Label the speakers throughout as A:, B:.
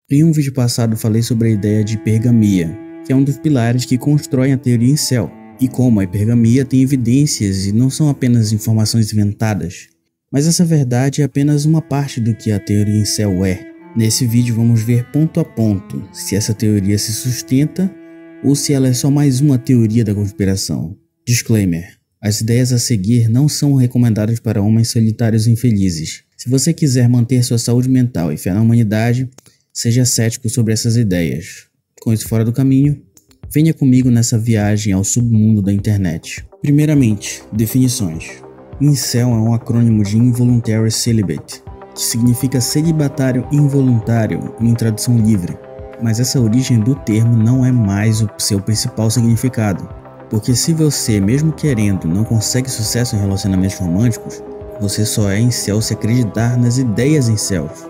A: Em um vídeo passado falei sobre a ideia de hipergamia, que é um dos pilares que constroem a teoria incel, e como a hipergamia tem evidências e não são apenas informações inventadas. Mas essa verdade é apenas uma parte do que a teoria incel é. Nesse vídeo vamos ver ponto a ponto se essa teoria se sustenta ou se ela é só mais uma teoria da conspiração. Disclaimer: as ideias a seguir não são recomendadas para homens solitários e infelizes. Se você quiser manter sua saúde mental e fé na humanidade, seja cético sobre essas ideias. Com isso fora do caminho, venha comigo nessa viagem ao submundo da internet. Primeiramente, definições. Incel é um acrônimo de Involuntary Celibate, que significa celibatário involuntário em tradução livre. Mas essa origem do termo não é mais o seu principal significado, porque se você, mesmo querendo, não consegue sucesso em relacionamentos românticos, você só é incel se acreditar nas ideias incels.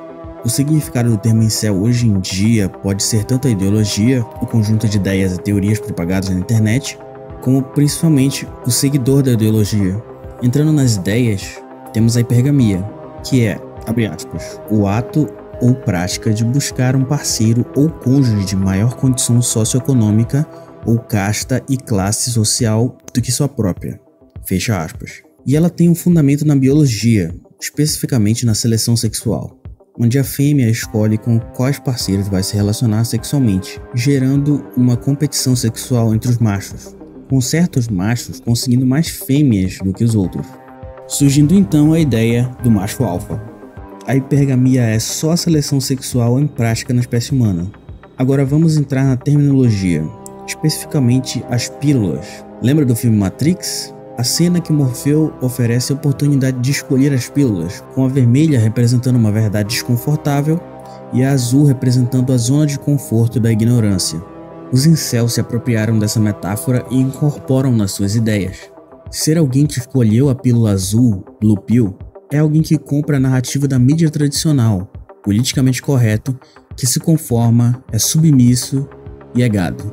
A: O significado do termo incel hoje em dia pode ser tanto a ideologia, o conjunto de ideias e teorias propagadas na internet, como principalmente o seguidor da ideologia. Entrando nas ideias, temos a hipergamia, que é, abre aspas, o ato ou prática de buscar um parceiro ou cônjuge de maior condição socioeconômica ou casta e classe social do que sua própria, fecha aspas. E ela tem um fundamento na biologia, especificamente na seleção sexual, onde a fêmea escolhe com quais parceiros vai se relacionar sexualmente, gerando uma competição sexual entre os machos, com certos machos conseguindo mais fêmeas do que os outros, surgindo então a ideia do macho alfa. A hipergamia é só a seleção sexual em prática na espécie humana. Agora vamos entrar na terminologia, especificamente as pílulas. Lembra do filme Matrix? A cena que Morfeu oferece a oportunidade de escolher as pílulas, com a vermelha representando uma verdade desconfortável e a azul representando a zona de conforto da ignorância. Os incels se apropriaram dessa metáfora e incorporam nas suas ideias. Ser alguém que escolheu a pílula azul, Blue Pill, é alguém que compra a narrativa da mídia tradicional, politicamente correto, que se conforma, é submisso e é gado.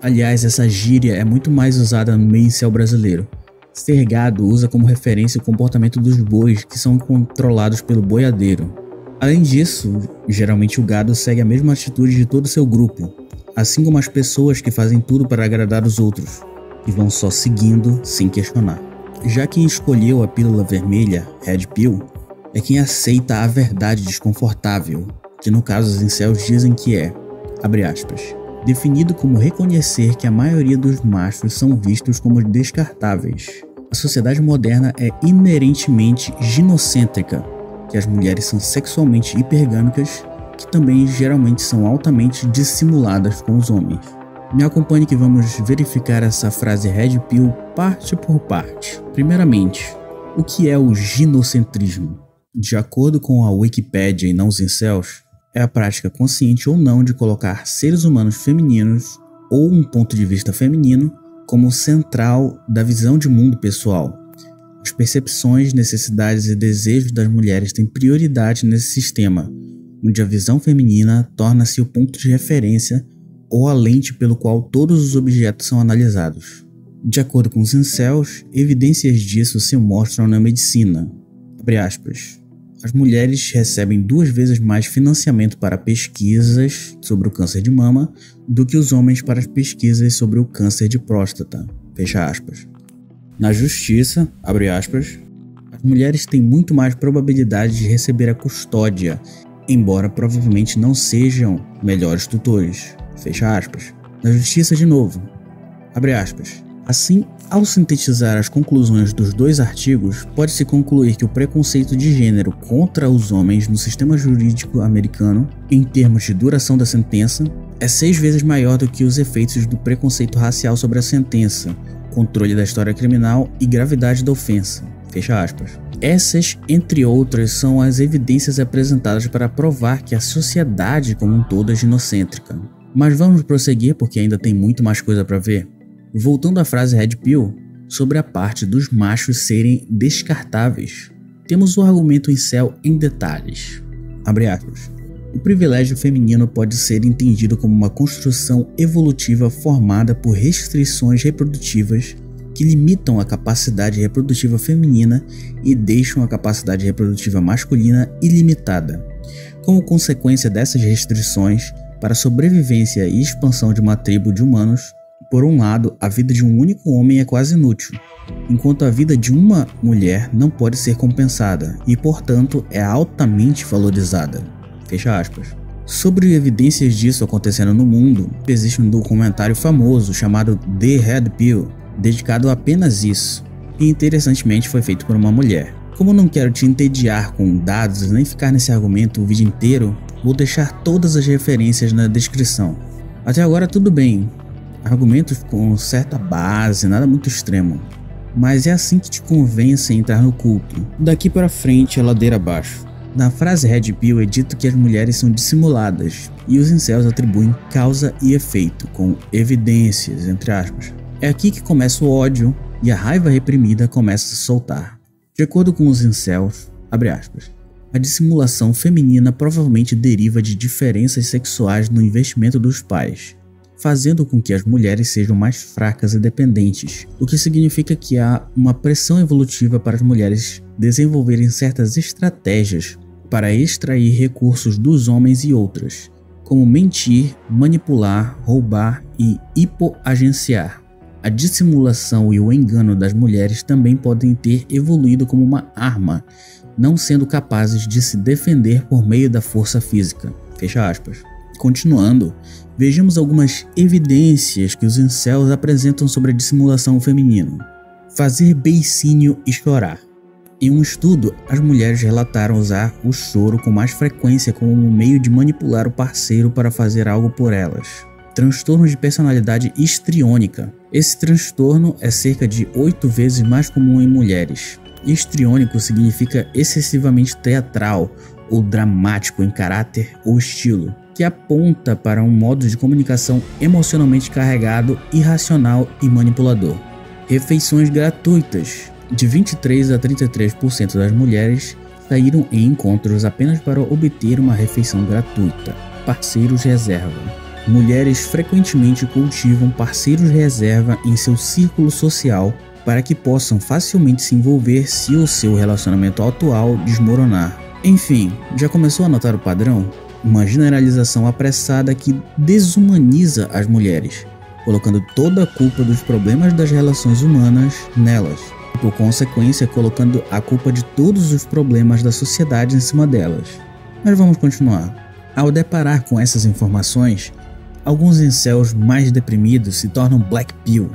A: Aliás, essa gíria é muito mais usada no meio incel brasileiro. Ser gado usa como referência o comportamento dos bois que são controlados pelo boiadeiro. Além disso, geralmente o gado segue a mesma atitude de todo o seu grupo, assim como as pessoas que fazem tudo para agradar os outros, e vão só seguindo sem questionar. Já quem escolheu a pílula vermelha, Red Pill, é quem aceita a verdade desconfortável, que no caso os incels dizem que é, abre aspas, definido como reconhecer que a maioria dos machos são vistos como descartáveis. A sociedade moderna é inerentemente ginocêntrica, que as mulheres são sexualmente hipergâmicas, que também geralmente são altamente dissimuladas com os homens. Me acompanhe que vamos verificar essa frase Red Pill parte por parte. Primeiramente, o que é o ginocentrismo? De acordo com a Wikipedia e não os incels, é a prática consciente ou não de colocar seres humanos femininos ou um ponto de vista feminino como central da visão de mundo pessoal. As percepções, necessidades e desejos das mulheres têm prioridade nesse sistema, onde a visão feminina torna-se o ponto de referência ou a lente pelo qual todos os objetos são analisados. De acordo com os incels, evidências disso se mostram na medicina. Abre aspas. As mulheres recebem 2 vezes mais financiamento para pesquisas sobre o câncer de mama do que os homens para as pesquisas sobre o câncer de próstata. Fecha aspas. Na justiça, abre aspas, as mulheres têm muito mais probabilidade de receber a custódia, embora provavelmente não sejam melhores tutores. Fecha aspas. Na justiça de novo, abre aspas. Assim, ao sintetizar as conclusões dos 2 artigos, pode-se concluir que o preconceito de gênero contra os homens no sistema jurídico americano, em termos de duração da sentença, é 6 vezes maior do que os efeitos do preconceito racial sobre a sentença, controle da história criminal e gravidade da ofensa. Fecha aspas. Essas, entre outras, são as evidências apresentadas para provar que a sociedade como um todo é ginocêntrica. Mas vamos prosseguir porque ainda tem muito mais coisa para ver. Voltando à frase Red Pill, sobre a parte dos machos serem descartáveis, temos o argumento incel em detalhes. Abre aspas. O privilégio feminino pode ser entendido como uma construção evolutiva formada por restrições reprodutivas que limitam a capacidade reprodutiva feminina e deixam a capacidade reprodutiva masculina ilimitada. Como consequência dessas restrições, para a sobrevivência e expansão de uma tribo de humanos, por um lado, a vida de um único homem é quase inútil, enquanto a vida de uma mulher não pode ser compensada e, portanto, é altamente valorizada. Fecha aspas. Sobre evidências disso acontecendo no mundo, existe um documentário famoso chamado The Red Pill, dedicado a apenas isso, e interessantemente foi feito por uma mulher. Como não quero te entediar com dados nem ficar nesse argumento o vídeo inteiro, vou deixar todas as referências na descrição. Até agora tudo bem, argumentos com certa base, nada muito extremo, mas é assim que te convence a entrar no culto. Daqui para frente é ladeira abaixo. Na frase Red Pill é dito que as mulheres são dissimuladas e os incels atribuem causa e efeito com evidências, entre aspas. É aqui que começa o ódio e a raiva reprimida começa a se soltar. De acordo com os incels, abre aspas, a dissimulação feminina provavelmente deriva de diferenças sexuais no investimento dos pais, fazendo com que as mulheres sejam mais fracas e dependentes, o que significa que há uma pressão evolutiva para as mulheres desenvolverem certas estratégias para extrair recursos dos homens e outras, como mentir, manipular, roubar e hipoagenciar. A dissimulação e o engano das mulheres também podem ter evoluído como uma arma, não sendo capazes de se defender por meio da força física. Fecha aspas. Continuando, vejamos algumas evidências que os incels apresentam sobre a dissimulação feminina. Fazer beicinho e chorar. Em um estudo, as mulheres relataram usar o choro com mais frequência como um meio de manipular o parceiro para fazer algo por elas. Transtorno de personalidade histriônica. Esse transtorno é cerca de 8 vezes mais comum em mulheres. Histriônico significa excessivamente teatral ou dramático em caráter ou estilo, que aponta para um modo de comunicação emocionalmente carregado, irracional e manipulador. Refeições gratuitas. De 23 a 33% das mulheres saíram em encontros apenas para obter uma refeição gratuita. Parceiros reserva. Mulheres frequentemente cultivam parceiros reserva em seu círculo social para que possam facilmente se envolver se o seu relacionamento atual desmoronar. Enfim, já começou a notar o padrão? Uma generalização apressada que desumaniza as mulheres, colocando toda a culpa dos problemas das relações humanas nelas, e por consequência colocando a culpa de todos os problemas da sociedade em cima delas. Mas vamos continuar. Ao deparar com essas informações, alguns incels mais deprimidos se tornam Black Pill,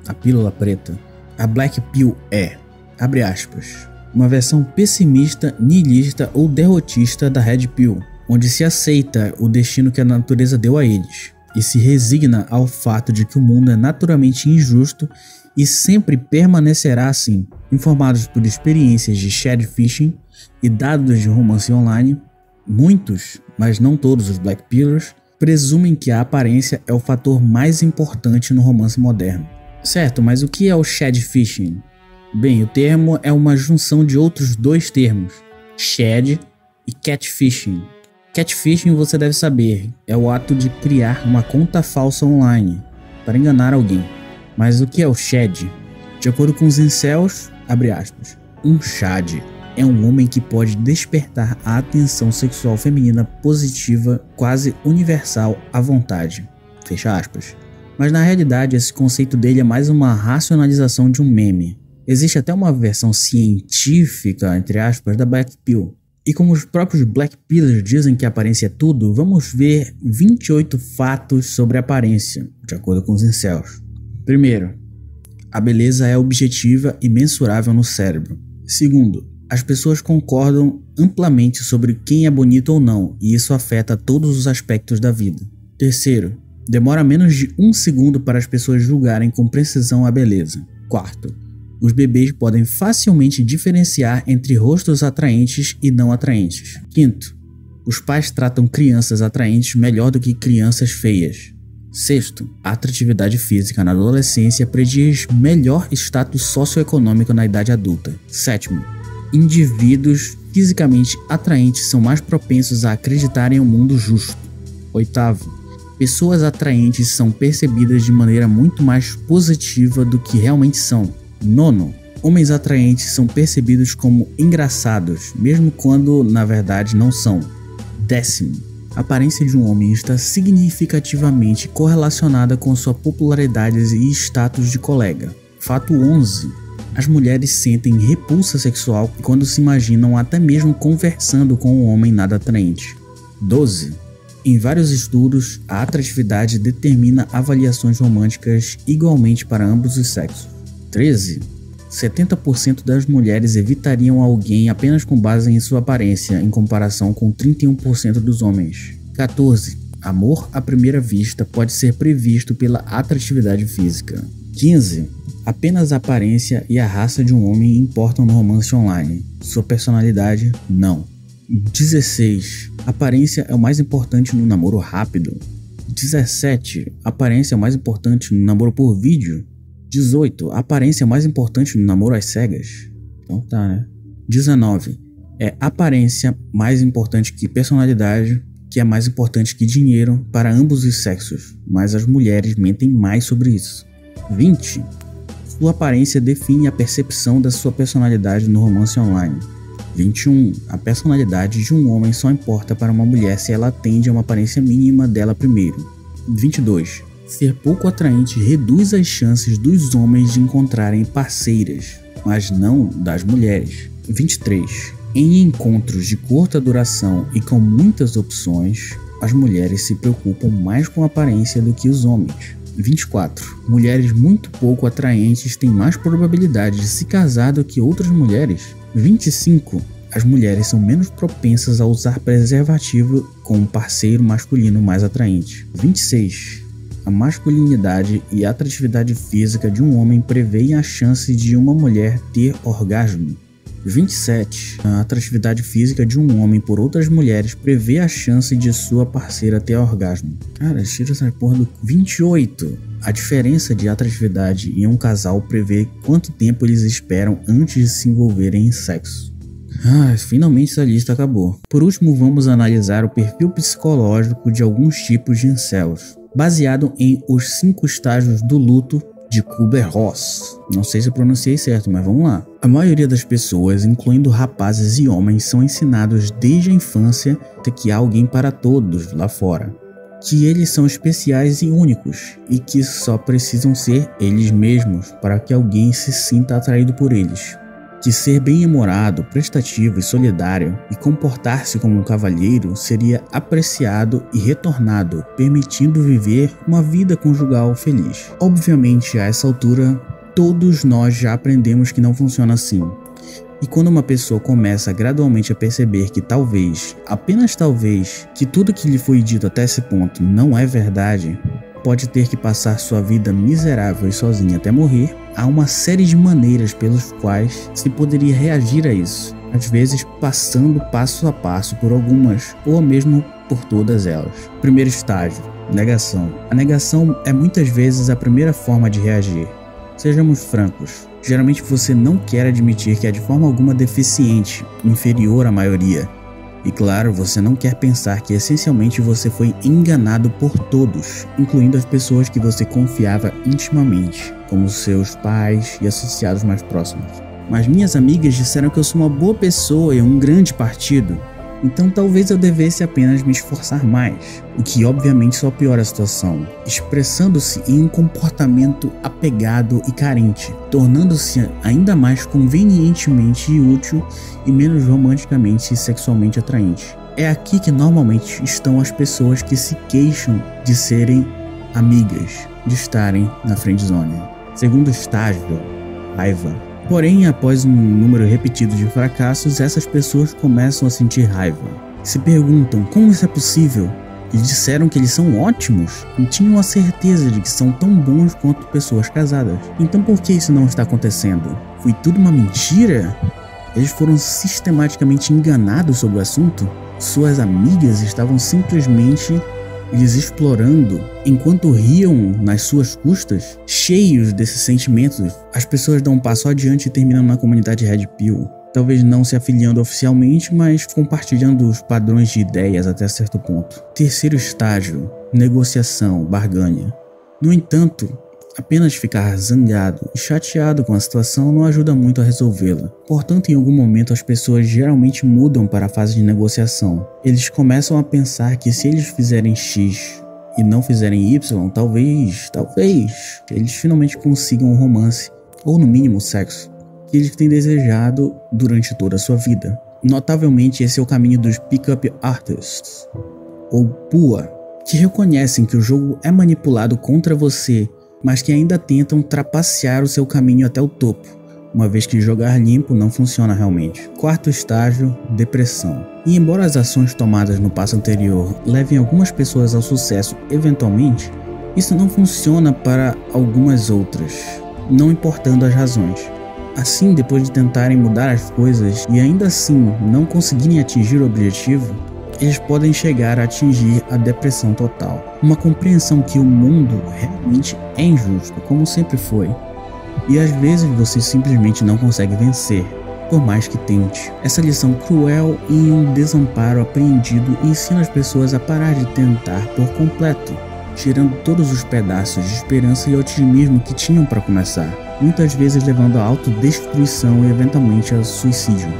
A: a pílula preta. A Black Pill é, abre aspas, uma versão pessimista, nihilista ou derrotista da Red Pill, onde se aceita o destino que a natureza deu a eles e se resigna ao fato de que o mundo é naturalmente injusto e sempre permanecerá assim. Informados por experiências de Shad Phishing e dados de romance online, muitos, mas não todos os Black Pillers, presumem que a aparência é o fator mais importante no romance moderno. Certo, mas o que é o Shad Phishing? Bem, o termo é uma junção de outros dois termos, Shad e Catfishing. Catfishing, você deve saber, é o ato de criar uma conta falsa online para enganar alguém. Mas o que é o Shad? De acordo com os incels, abre aspas, um Shad é um homem que pode despertar a atenção sexual feminina positiva quase universal à vontade. Fecha aspas. Mas na realidade esse conceito dele é mais uma racionalização de um meme. Existe até uma versão científica, entre aspas, da Black Pill. E como os próprios Black Pillers dizem que a aparência é tudo, vamos ver 28 fatos sobre a aparência, de acordo com os incels. Primeiro, a beleza é objetiva e mensurável no cérebro. Segundo, as pessoas concordam amplamente sobre quem é bonito ou não, e isso afeta todos os aspectos da vida. Terceiro, demora menos de 1 segundo para as pessoas julgarem com precisão a beleza. Quarto, os bebês podem facilmente diferenciar entre rostos atraentes e não atraentes. Quinto, os pais tratam crianças atraentes melhor do que crianças feias. Sexto, a atratividade física na adolescência prediz melhor status socioeconômico na idade adulta. Sétimo, indivíduos fisicamente atraentes são mais propensos a acreditar em um mundo justo. Oitavo, pessoas atraentes são percebidas de maneira muito mais positiva do que realmente são. Nono, homens atraentes são percebidos como engraçados, mesmo quando na verdade não são. 10º, a aparência de um homem está significativamente correlacionada com sua popularidade e status de colega. Fato 11. As mulheres sentem repulsa sexual quando se imaginam até mesmo conversando com um homem nada atraente. 12. Em vários estudos, a atratividade determina avaliações românticas igualmente para ambos os sexos. 13. 70% das mulheres evitariam alguém apenas com base em sua aparência, em comparação com 31% dos homens. 14. Amor à primeira vista pode ser previsto pela atratividade física. 15. Apenas a aparência e a raça de um homem importam no romance online. Sua personalidade, não. 16. Aparência é o mais importante no namoro rápido. 17. Aparência é o mais importante no namoro por vídeo. 18. Aparência é mais importante no namoro às cegas. Então tá, né? 19. É aparência mais importante que personalidade, que é mais importante que dinheiro para ambos os sexos, mas as mulheres mentem mais sobre isso. 20. Sua aparência define a percepção da sua personalidade no romance online. 21. A personalidade de um homem só importa para uma mulher se ela atende a uma aparência mínima dela primeiro. 22. Ser pouco atraente reduz as chances dos homens de encontrarem parceiras, mas não das mulheres. 23. Em encontros de curta duração e com muitas opções, as mulheres se preocupam mais com a aparência do que os homens. 24. Mulheres muito pouco atraentes têm mais probabilidade de se casar do que outras mulheres. 25. As mulheres são menos propensas a usar preservativo com um parceiro masculino mais atraente. 26. A masculinidade e a atratividade física de um homem prevêem a chance de uma mulher ter orgasmo. 27. A atratividade física de um homem por outras mulheres prevê a chance de sua parceira ter orgasmo. Cara, tira essa porra do... 28. A diferença de atratividade em um casal prevê quanto tempo eles esperam antes de se envolverem em sexo. Finalmente essa lista acabou. Por último, vamos analisar o perfil psicológico de alguns tipos de incels, baseado em os 5 estágios do luto de Kübler-Ross. Não sei se eu pronunciei certo, mas vamos lá. A maioria das pessoas, incluindo rapazes e homens, são ensinados desde a infância que há alguém para todos lá fora, que eles são especiais e únicos e que só precisam ser eles mesmos para que alguém se sinta atraído por eles. Que ser bem-humorado, prestativo e solidário e comportar-se como um cavalheiro seria apreciado e retornado, permitindo viver uma vida conjugal feliz. Obviamente, a essa altura, todos nós já aprendemos que não funciona assim. E quando uma pessoa começa gradualmente a perceber que talvez, apenas talvez, que tudo que lhe foi dito até esse ponto não é verdade, pode ter que passar sua vida miserável e sozinha até morrer, há uma série de maneiras pelos quais se poderia reagir a isso, às vezes passando passo a passo por algumas, ou mesmo por todas elas. Primeiro estágio, negação. A negação é muitas vezes a primeira forma de reagir. Sejamos francos, geralmente você não quer admitir que é de forma alguma deficiente, inferior à maioria. E claro, você não quer pensar que essencialmente você foi enganado por todos, incluindo as pessoas que você confiava intimamente, como seus pais e associados mais próximos. Mas minhas amigas disseram que eu sou uma boa pessoa e um grande partido, então talvez eu devesse apenas me esforçar mais, o que obviamente só piora a situação, expressando-se em um comportamento apegado e carente, tornando-se ainda mais convenientemente útil e menos romanticamente e sexualmente atraente. É aqui que normalmente estão as pessoas que se queixam de serem amigas, de estarem na friendzone. Segundo estágio, raiva. Porém, após um número repetido de fracassos, essas pessoas começam a sentir raiva. Se perguntam como isso é possível. E disseram que eles são ótimos e tinham a certeza de que são tão bons quanto pessoas casadas. Então por que isso não está acontecendo? Foi tudo uma mentira? Eles foram sistematicamente enganados sobre o assunto? Suas amigas estavam simplesmente lhes explorando enquanto riam nas suas custas? Cheios desses sentimentos, as pessoas dão um passo adiante e terminam na comunidade Red Pill. Talvez não se afiliando oficialmente, mas compartilhando os padrões de ideias até certo ponto. Terceiro estágio, negociação, barganha. No entanto, Apenas ficar zangado e chateado com a situação não ajuda muito a resolvê-la. Portanto, em algum momento as pessoas geralmente mudam para a fase de negociação. Eles começam a pensar que se eles fizerem X e não fizerem Y, talvez eles finalmente consigam um romance, ou no mínimo sexo, que eles têm desejado durante toda a sua vida. Notavelmente, esse é o caminho dos Pick-up Artists, ou PUA, que reconhecem que o jogo é manipulado contra você, mas que ainda tentam trapacear o seu caminho até o topo, uma vez que jogar limpo não funciona realmente. Quarto estágio, depressão. E embora as ações tomadas no passo anterior levem algumas pessoas ao sucesso eventualmente, isso não funciona para algumas outras, não importando as razões. Assim, depois de tentarem mudar as coisas e ainda assim não conseguirem atingir o objetivo, eles podem chegar a atingir a depressão total. Uma compreensão que o mundo realmente é injusto, como sempre foi. E às vezes você simplesmente não consegue vencer, por mais que tente. Essa lição cruel e um desamparo apreendido ensina as pessoas a parar de tentar por completo, tirando todos os pedaços de esperança e otimismo que tinham para começar, muitas vezes levando à autodestruição e eventualmente ao suicídio.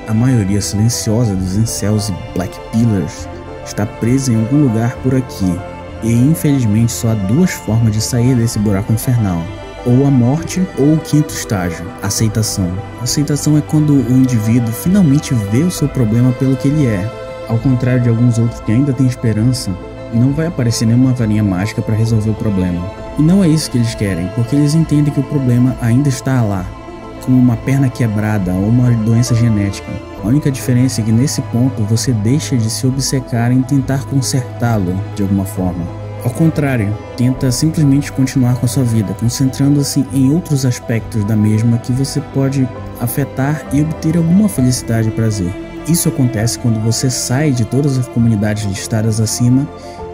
A: A maioria silenciosa dos incels e black pillars está presa em algum lugar por aqui, e infelizmente só há duas formas de sair desse buraco infernal: ou a morte ou o quinto estágio, aceitação. Aceitação é quando o indivíduo finalmente vê o seu problema pelo que ele é. Ao contrário de alguns outros que ainda têm esperança, não vai aparecer nenhuma varinha mágica para resolver o problema. E não é isso que eles querem, porque eles entendem que o problema ainda está lá, como uma perna quebrada ou uma doença genética. A única diferença é que nesse ponto você deixa de se obcecar em tentar consertá-lo de alguma forma. Ao contrário, tenta simplesmente continuar com a sua vida, concentrando-se em outros aspectos da mesma que você pode afetar e obter alguma felicidade e prazer. Isso acontece quando você sai de todas as comunidades listadas acima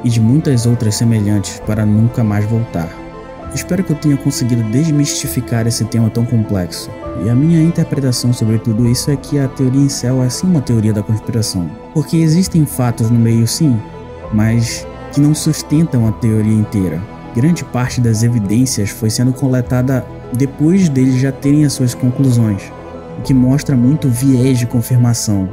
A: e de muitas outras semelhantes para nunca mais voltar. Espero que eu tenha conseguido desmistificar esse tema tão complexo. E a minha interpretação sobre tudo isso é que a teoria incel é sim uma teoria da conspiração. Porque existem fatos no meio sim, mas que não sustentam a teoria inteira. Grande parte das evidências foi sendo coletada depois deles já terem as suas conclusões, o que mostra muito viés de confirmação,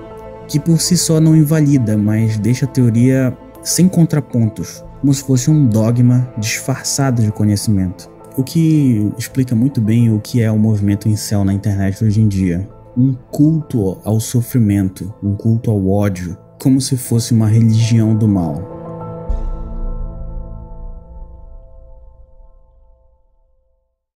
A: que por si só não invalida, mas deixa a teoria sem contrapontos, como se fosse um dogma disfarçado de conhecimento. O que explica muito bem o que é o movimento incel na internet hoje em dia. Um culto ao sofrimento, um culto ao ódio, como se fosse uma religião do mal.